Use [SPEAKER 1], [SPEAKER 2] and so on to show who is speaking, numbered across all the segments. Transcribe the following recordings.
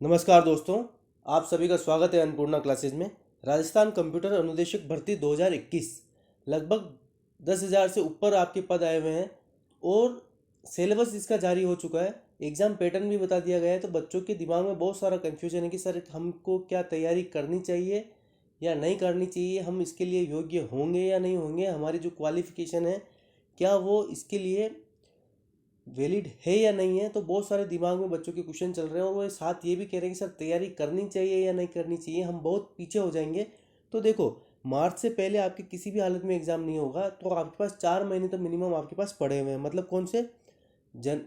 [SPEAKER 1] नमस्कार दोस्तों, आप सभी का स्वागत है अन्नपूर्णा क्लासेज में। राजस्थान कंप्यूटर अनुदेशक भर्ती 2021 लगभग 10,000 से ऊपर आपके पद आए हुए हैं और सिलेबस इसका जारी हो चुका है। एग्ज़ाम पैटर्न भी बता दिया गया है। तो बच्चों के दिमाग में बहुत सारा कन्फ्यूजन है कि सर हमको क्या तैयारी करनी चाहिए या नहीं करनी चाहिए, हम इसके लिए योग्य होंगे या नहीं होंगे, हमारी जो क्वालिफ़िकेशन है क्या वो इसके लिए वैलिड है या नहीं है। तो बहुत सारे दिमाग में बच्चों के क्वेश्चन चल रहे हैं और वो साथ ये भी कह रहे हैं कि सर तैयारी करनी चाहिए या नहीं करनी चाहिए, हम बहुत पीछे हो जाएंगे। तो देखो, मार्च से पहले आपके किसी भी हालत में एग्ज़ाम नहीं होगा, तो आपके पास 4 महीने तो मिनिमम आपके पास पड़े हुए हैं। मतलब कौन से? जन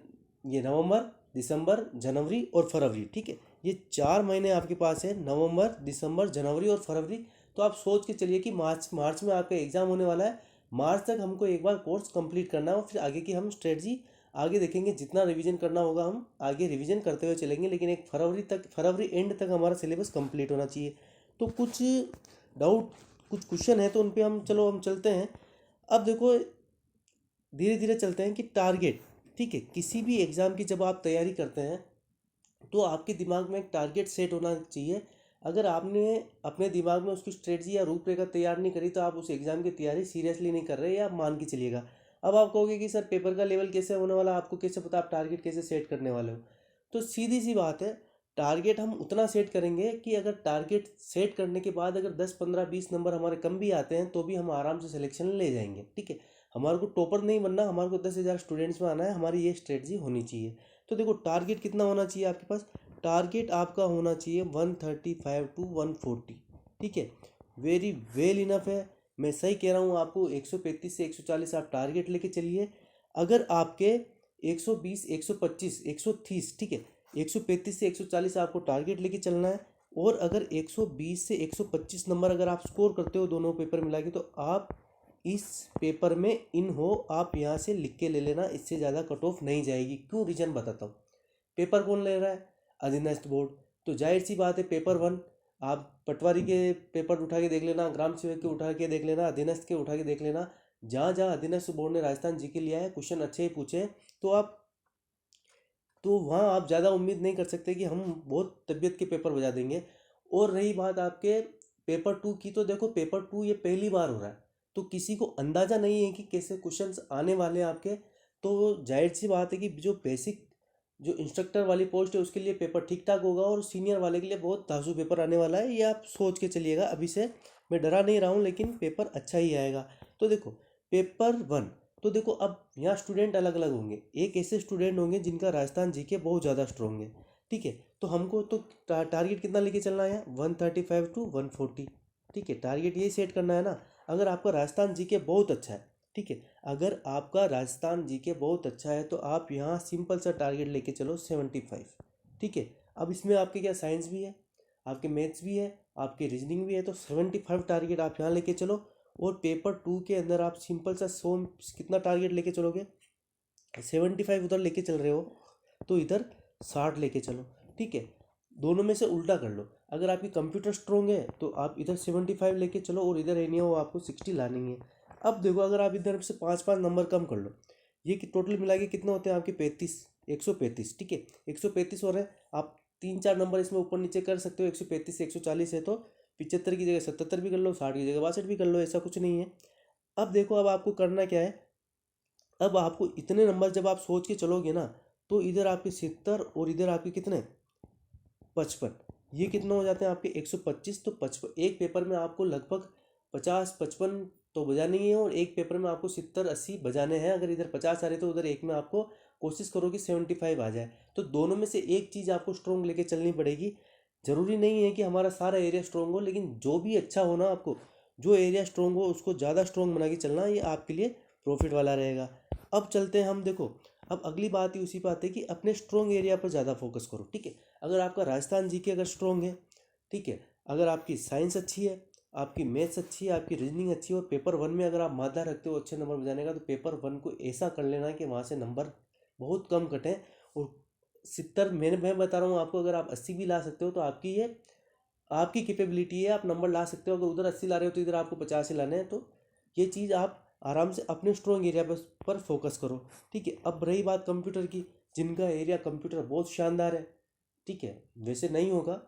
[SPEAKER 1] ये नवंबर, दिसंबर, जनवरी और फरवरी, ठीक है। ये 4 महीने आपके पास है, नवंबर, दिसंबर, जनवरी और फरवरी। तो आप सोच के चलिए कि मार्च मार्च में आपका एग्ज़ाम होने वाला है। मार्च तक हमको एक बार कोर्स कंप्लीट करना है और फिर आगे की हम स्ट्रेटजी आगे देखेंगे। जितना रिवीजन करना होगा हम आगे रिवीजन करते हुए चलेंगे, लेकिन एक फरवरी एंड तक हमारा सिलेबस कंप्लीट होना चाहिए। तो कुछ डाउट, कुछ क्वेश्चन है तो उन पे हम चलते हैं। अब देखो, धीरे धीरे चलते हैं कि टारगेट, ठीक है, किसी भी एग्ज़ाम की जब आप तैयारी करते हैं तो आपके दिमाग में एक टारगेट सेट होना चाहिए। अगर आपने अपने दिमाग में उसकी स्ट्रेटजी या रूपरेखा तैयार नहीं करी तो आप उस एग्ज़ाम की तैयारी सीरियसली नहीं कर रहे, या मान के चलिएगा। अब आप कहोगे कि सर पेपर का लेवल कैसे होने वाला, आपको कैसे पता, आप टारगेट कैसे सेट करने वाले हो। तो सीधी सी बात है, टारगेट हम उतना सेट करेंगे कि अगर टारगेट सेट करने के बाद अगर 10, 15, 20 नंबर हमारे कम भी आते हैं तो भी हम आराम से सिलेक्शन ले जाएंगे, ठीक है। हमारे को टॉपर नहीं बनना, हमारे को 10,000 स्टूडेंट्स में आना है, हमारी ये स्ट्रेटजी होनी चाहिए। तो देखो, टारगेट कितना होना चाहिए आपके पास? टारगेट आपका होना चाहिए 135 to 140, ठीक है। वेरी वेल इनफ है। मैं सही कह रहा हूँ आपको, 135 से 140 आप टारगेट लेके चलिए। अगर आपके 120, 125, 130, ठीक है, 135 से 140 आपको टारगेट लेके चलना है। और अगर 120 से 125 नंबर अगर आप स्कोर करते हो दोनों पेपर मिला के, तो आप इस पेपर में इन हो, आप यहाँ से लिख के ले लेना, इससे ज़्यादा कट ऑफ नहीं जाएगी। क्यों? रीज़न बताता हूँ। पेपर कौन ले रहा है? अधीनस्थ बोर्ड। तो जाहिर सी बात है, पेपर वन आप पटवारी के पेपर उठा के देख लेना, ग्राम सेवक के उठा के देख लेना, अधीनस्थ के उठा के देख लेना। जहाँ जहाँ अधीनस्थ बोर्ड ने राजस्थान जी के लिया है, क्वेश्चन अच्छे ही पूछे, तो आप तो वहाँ आप ज़्यादा उम्मीद नहीं कर सकते कि हम बहुत तबीयत के पेपर बजा देंगे। और रही बात आपके पेपर टू की, तो देखो, पेपर टू ये पहली बार हो रहा है, तो किसी को अंदाज़ा नहीं है कि कैसे क्वेश्चंस आने वाले हैं आपके। तो जाहिर सी बात है कि जो बेसिक, जो इंस्ट्रक्टर वाली पोस्ट है उसके लिए पेपर ठीक ठाक होगा, और सीनियर वाले के लिए बहुत धांसू पेपर आने वाला है। ये आप सोच के चलिएगा। अभी से मैं डरा नहीं रहा हूँ, लेकिन पेपर अच्छा ही आएगा। तो देखो, पेपर वन, तो देखो अब यहाँ स्टूडेंट अलग अलग होंगे। एक ऐसे स्टूडेंट होंगे जिनका राजस्थान जीके बहुत ज़्यादा स्ट्रॉन्ग है, ठीक है। तो हमको तो टारगेट कितना लेके चलना है? 135 to 140, ठीक है। टारगेट यही सेट करना है ना। अगर आपका राजस्थान जीके बहुत अच्छा है, ठीक है, अगर आपका राजस्थान जीके बहुत अच्छा है तो आप यहाँ सिंपल सा टारगेट लेके चलो 75, ठीक है। अब इसमें आपके क्या, साइंस भी है, आपके मैथ्स भी है, आपके रीजनिंग भी है, तो 75 टारगेट आप यहाँ लेके चलो। और पेपर टू के अंदर आप सिंपल सा 100 कितना टारगेट लेके चलोगे? 75 उधर लेके चल रहे हो, तो इधर 60 लेके चलो, ठीक है। दोनों में से उल्टा कर लो। अगर आपकी कंप्यूटर स्ट्रोंग है तो आप इधर 75 लेके चलो, और इधर नहीं हो आपको 60 लानी है। अब देखो, अगर आप इधर से 5 5 नंबर कम कर लो, ये कि टोटल मिला के कितना होते हैं आपके? 35, 135, ठीक है। 135 हो रहे हैं, आप 3 4 नंबर इसमें ऊपर नीचे कर सकते हो। 135 से 140 है तो 75 की जगह 77 भी कर लो, 60 की जगह 62 भी कर लो, ऐसा कुछ नहीं है। अब देखो, अब आपको करना क्या है। अब आपको इतने नंबर जब आप सोच के चलोगे ना, तो इधर आपके 70 और इधर आपके कितने? 55। ये कितना हो जाते हैं आपके? 125 तो 55। एक पेपर में आपको लगभग 50 55 तो बजाने ही है, और एक पेपर में आपको 70 80 बजाने हैं। अगर इधर 50 आ रहे तो उधर एक में आपको कोशिश करो कि 75 आ जाए। तो दोनों में से एक चीज़ आपको स्ट्रोंग लेके चलनी पड़ेगी। ज़रूरी नहीं है कि हमारा सारा एरिया स्ट्रोंग हो, लेकिन जो भी अच्छा हो ना, आपको जो एरिया स्ट्रोंग हो उसको ज़्यादा स्ट्रोंग बना के चलना, ये आपके लिए प्रॉफिट वाला रहेगा। अब चलते हैं हम, देखो, अब अगली बात ही उसी बात है कि अपने स्ट्रोंग एरिया पर ज़्यादा फोकस करो, ठीक है। अगर आपका राजस्थान जीके अगर स्ट्रोंग है, ठीक है, अगर आपकी साइंस अच्छी है, आपकी मैथ्स अच्छी है, आपकी रीजनिंग अच्छी है, और पेपर वन में अगर आप मादा रखते हो अच्छे नंबर बजाने का, तो पेपर वन को ऐसा कर लेना कि वहाँ से नंबर बहुत कम कटें। और 70, मैं बता रहा हूँ आपको, अगर आप 80 भी ला सकते हो तो आपकी ये आपकी कैपेबिलिटी है, आप नंबर ला सकते हो। अगर उधर 80 ला रहे हो तो इधर आपको 50 ही लाने हैं। तो ये चीज़ आप आराम से अपने स्ट्रॉन्ग एरिया पर फोकस करो, ठीक है। अब रही बात कंप्यूटर की, जिनका एरिया कंप्यूटर बहुत शानदार है, ठीक है, वैसे नहीं होगा,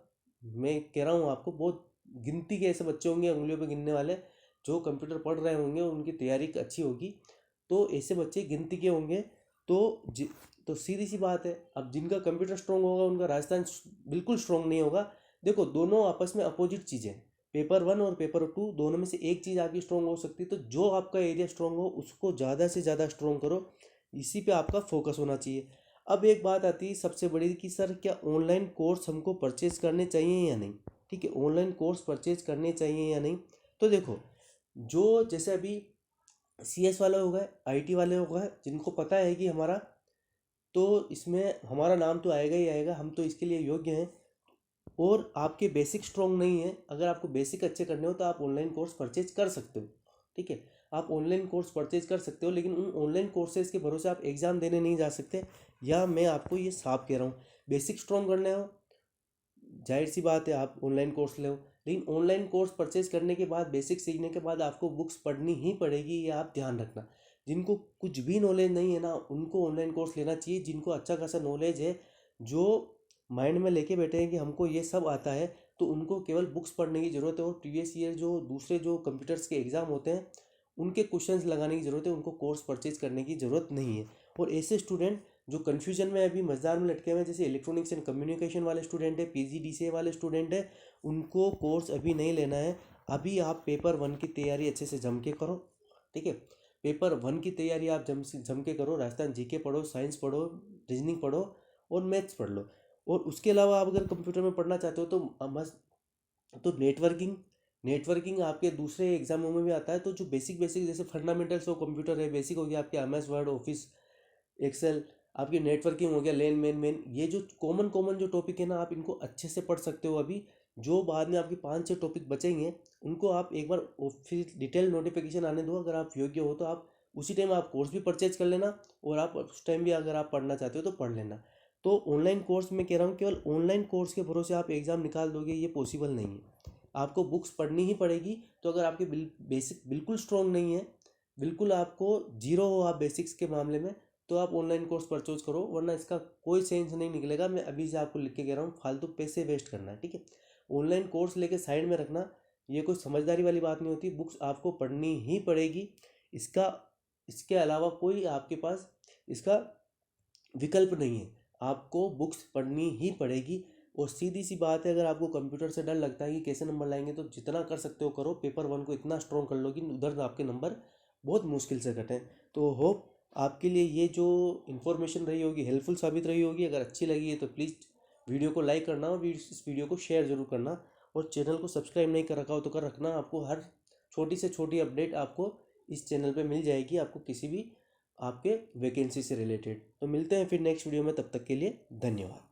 [SPEAKER 1] मैं कह रहा हूँ आपको, बहुत गिनती के ऐसे बच्चे होंगे उंगलियों पे गिनने वाले जो कंप्यूटर पढ़ रहे होंगे, उनकी तैयारी अच्छी होगी, तो ऐसे बच्चे गिनती के होंगे। तो तो सीधी सी बात है, अब जिनका कंप्यूटर स्ट्रांग होगा उनका राजस्थान बिल्कुल स्ट्रांग नहीं होगा। देखो, दोनों आपस में अपोजिट चीज़ें, पेपर 1 और पेपर 2 दोनों में से एक चीज़ आपकी स्ट्रांग हो सकती है, तो जो आपका एरिया स्ट्रांग हो उसको ज़्यादा से ज़्यादा स्ट्रांग करो, इसी पे आपका फोकस होना चाहिए। अब एक बात आती है सबसे बड़ी कि सर क्या ऑनलाइन कोर्स हमको परचेज करने चाहिए या नहीं। ठीक है, ऑनलाइन कोर्स परचेज करने चाहिए या नहीं। तो देखो, जो जैसे अभी CS वाले हो गए, IT वाले हो गए, जिनको पता है कि हमारा तो इसमें हमारा नाम तो आएगा ही आएगा, हम तो इसके लिए योग्य हैं, और आपके बेसिक स्ट्रॉन्ग नहीं है, अगर आपको बेसिक अच्छे करने हो तो आप ऑनलाइन कोर्स परचेज कर सकते हो। ठीक है, आप ऑनलाइन कोर्स परचेज कर सकते हो, लेकिन उन ऑनलाइन कोर्सेज के भरोसे आप एग्ज़ाम देने नहीं जा सकते। या मैं आपको ये साफ कह रहा हूँ, बेसिक स्ट्रॉन्ग करने हो, जाहिर सी बात है आप ऑनलाइन कोर्स लो, लेकिन ऑनलाइन कोर्स परचेज करने के बाद, बेसिक सीखने के बाद आपको बुक्स पढ़नी ही पड़ेगी, ये आप ध्यान रखना। जिनको कुछ भी नॉलेज नहीं है ना, उनको ऑनलाइन कोर्स लेना चाहिए। जिनको अच्छा खासा नॉलेज है, जो माइंड में लेके बैठे हैं कि हमको ये सब आता है, तो उनको केवल बुक्स पढ़ने की ज़रूरत है, और प्रीवियस ईयर जो दूसरे जो कंप्यूटर्स के एग्ज़ाम होते हैं उनके क्वेश्चंस लगाने की ज़रूरत है, उनको कोर्स परचेज करने की ज़रूरत नहीं है। और ऐसे स्टूडेंट जो कन्फ्यूजन में अभी मज़दार में लटके हुए हैं, जैसे इलेक्ट्रॉनिक्स एंड कम्युनिकेशन वाले स्टूडेंट है, PGDCA वाले स्टूडेंट है, उनको कोर्स अभी नहीं लेना है। अभी आप पेपर 1 की तैयारी अच्छे से जम के करो। ठीक है, पेपर 1 की तैयारी आप जम के करो, राजस्थान GK पढ़ो, साइंस पढ़ो, रीजनिंग पढ़ो और मैथ्स पढ़ लो। और उसके अलावा आप अगर कंप्यूटर में पढ़ना चाहते हो तो मस्त, तो नेटवर्किंग आपके दूसरे एग्जामों में भी आता है। तो जो बेसिक बेसिक जैसे फंडामेंटल्स हो, कंप्यूटर है, बेसिक हो गया आपके MS वर्ड, ऑफिस एक्सेल, आपकी नेटवर्किंग हो गया, लेन मेन मेन, ये जो कॉमन कॉमन जो टॉपिक है ना, आप इनको अच्छे से पढ़ सकते हो। अभी जो बाद में आपके 5-6 टॉपिक बचेंगे, उनको आप एक बार फिर डिटेल नोटिफिकेशन आने दो, अगर आप योग्य हो तो आप उसी टाइम आप कोर्स भी परचेज कर लेना, और आप उस टाइम भी अगर आप पढ़ना चाहते हो तो पढ़ लेना। तो ऑनलाइन कोर्स में कह रहा हूँ, केवल ऑनलाइन कोर्स के भरोसे आप एग्ज़ाम निकाल दोगे, ये पॉसिबल नहीं है। आपको बुक्स पढ़नी ही पड़ेगी। तो अगर आपके बेसिक बिल्कुल स्ट्रॉन्ग नहीं है, बिल्कुल आपको जीरो हो आप बेसिक्स के मामले में, तो आप ऑनलाइन कोर्स परचेज करो, वरना इसका कोई सेंस नहीं निकलेगा। मैं अभी से आपको लिख के कह रहा हूँ, फालतू पैसे वेस्ट करना है। ठीक है, ऑनलाइन कोर्स लेके साइड में रखना, ये कोई समझदारी वाली बात नहीं होती। बुक्स आपको पढ़नी ही पड़ेगी, इसका इसके अलावा कोई आपके पास इसका विकल्प नहीं है। आपको बुक्स पढ़नी ही पड़ेगी। और सीधी सी बात है, अगर आपको कंप्यूटर से डर लगता है कि कैसे नंबर लाएंगे, तो जितना कर सकते हो करो, पेपर 1 को इतना स्ट्रॉन्ग कर लो कि उधर आपके नंबर बहुत मुश्किल से कटें। तो होप आपके लिए ये जो इन्फॉर्मेशन रही होगी हेल्पफुल साबित रही होगी। अगर अच्छी लगी है तो प्लीज़ वीडियो को लाइक करना, और इस वीडियो को शेयर ज़रूर करना, और चैनल को सब्सक्राइब नहीं कर रखा हो तो कर रखना। आपको हर छोटी से छोटी अपडेट आपको इस चैनल पे मिल जाएगी, आपको किसी भी आपके वैकेंसी से रिलेटेड। तो मिलते हैं फिर नेक्स्ट वीडियो में, तब तक के लिए धन्यवाद।